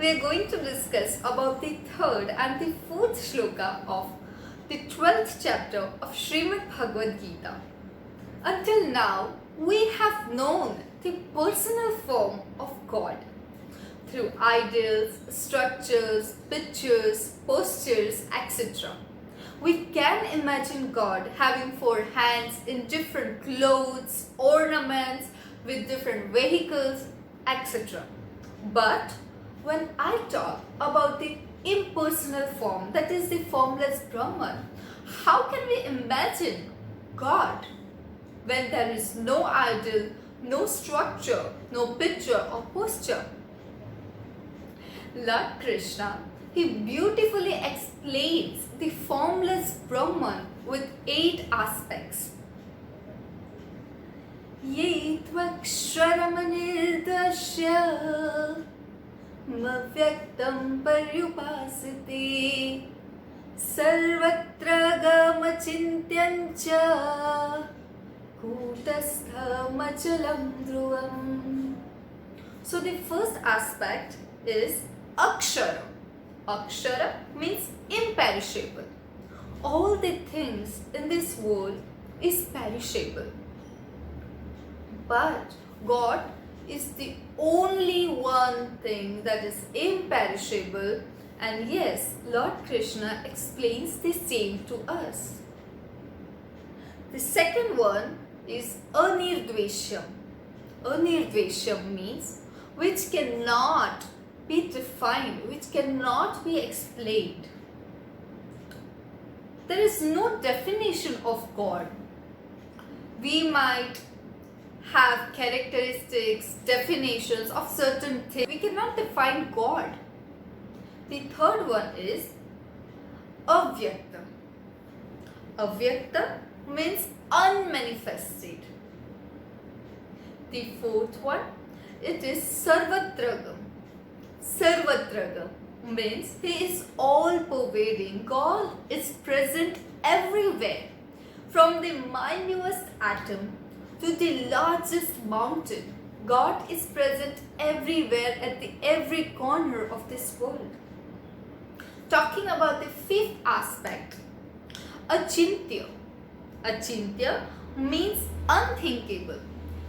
we are going to discuss about the third and the fourth shloka of the 12th chapter of Srimad Bhagwat Geeta. Until now, we have known the personal form of God through ideals, structures, pictures, postures, etc. We can imagine God having four hands in different clothes, ornaments, with different vehicles, etc. But when I talk about the impersonal form, that is the formless Brahman, how can we imagine God when there is no idol, no structure, no picture or posture? Lord Krishna, he beautifully explains the formless Brahman with 8 aspects. Ye tvaksharamanirtasya mavyaktam paryupasite sarvatra gamachintyancha kutasthamachalam dhruvam. So the first aspect is Akshara. Akshara means imperishable. All the things in this world is perishable. But God is the only one thing that is imperishable, and yes, Lord Krishna explains the same to us. The second one is Anirdvesham. Anirdvesham means which cannot be defined, which cannot be explained. There is no definition of God. We might have characteristics, definitions of certain things. We cannot define God. The third one is Avyakta. Avyakta means unmanifested. The fourth one, it is Sarvatragam. Sarvatragam means he is all pervading. God is present everywhere, from the minutest atom to the largest mountain. God is present everywhere at every corner of this world. Talking about the fifth aspect, Achintya. Achintya means unthinkable.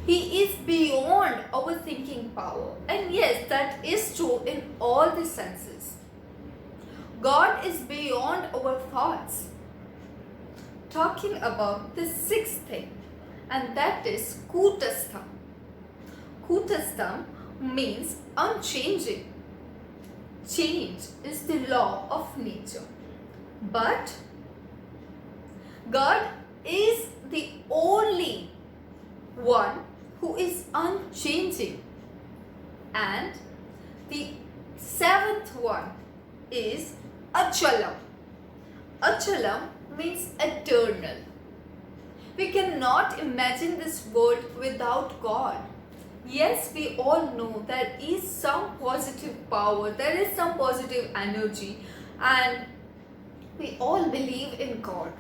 He is beyond our thinking power. And yes, that is true in all the senses. God is beyond our thoughts. Talking about the sixth thing, and that is Kutastham. Kutastham means unchanging. Change is the law of nature. But God is the only one who is unchanging. And the seventh one is Achalam. Achalam means eternal. We cannot imagine this world without God. Yes, we all know there is some positive power, there is some positive energy, and we all believe in God.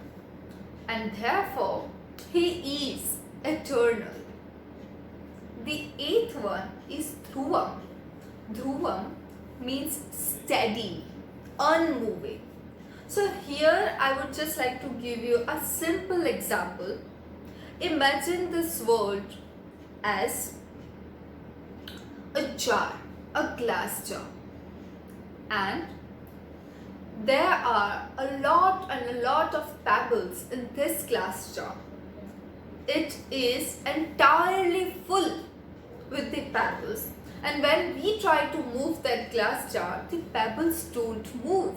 And therefore, He is eternal. The eighth one is Dhruvam. Dhruvam means steady, unmoving. So here I would just like to give you a simple example. Imagine this world as a jar, a glass jar, and there are a lot of pebbles in this glass jar. It is entirely full with the pebbles, and when we try to move that glass jar, the pebbles don't move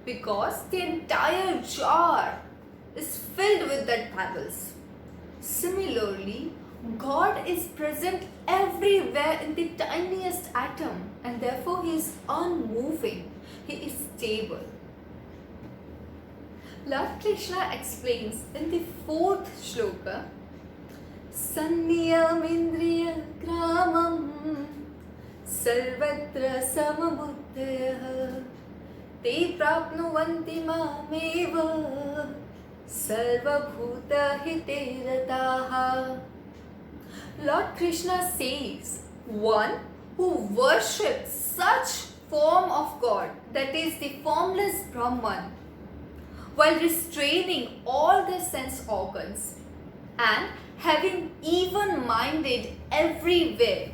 because the entire jar is filled with that pebbles. Similarly, God is present everywhere in the tiniest atom, and therefore He is unmoving. He is stable. Lord Krishna explains in the fourth shloka, Sanniyam indriya gramam sarvatra samabuddhayah te prapnuvanti mameva sarvabhuta hite rataha. Lord Krishna says, one who worships such form of God, that is the formless Brahman, while restraining all their sense organs and having even-minded everywhere,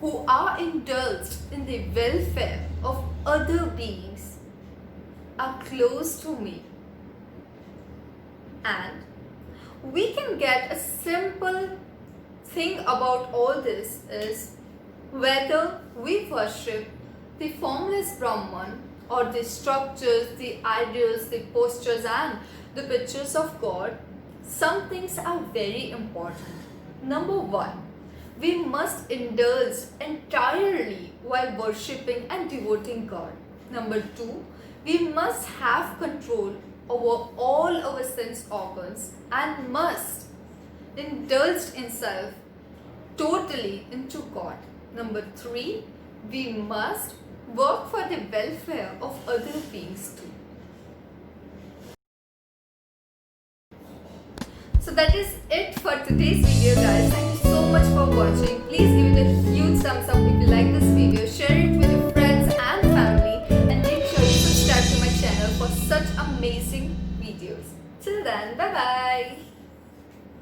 who are indulged in the welfare of other beings, are close to me. And we can get a simple thing about all this is whether we worship the formless Brahman or the structures, the ideals, the postures and the pictures of God, some things are very important. Number one, we must indulge entirely while worshipping and devoting God. Number two, we must have control over all our sense organs and must indulge in self totally into God. Number three, we must work for the welfare of other beings too. So that is it for today's video, guys. Thank you so much for watching. Please give it a huge thumbs up if you like this video. Share it with your friends and family and make sure you subscribe to my channel for such amazing videos. Till then, bye bye.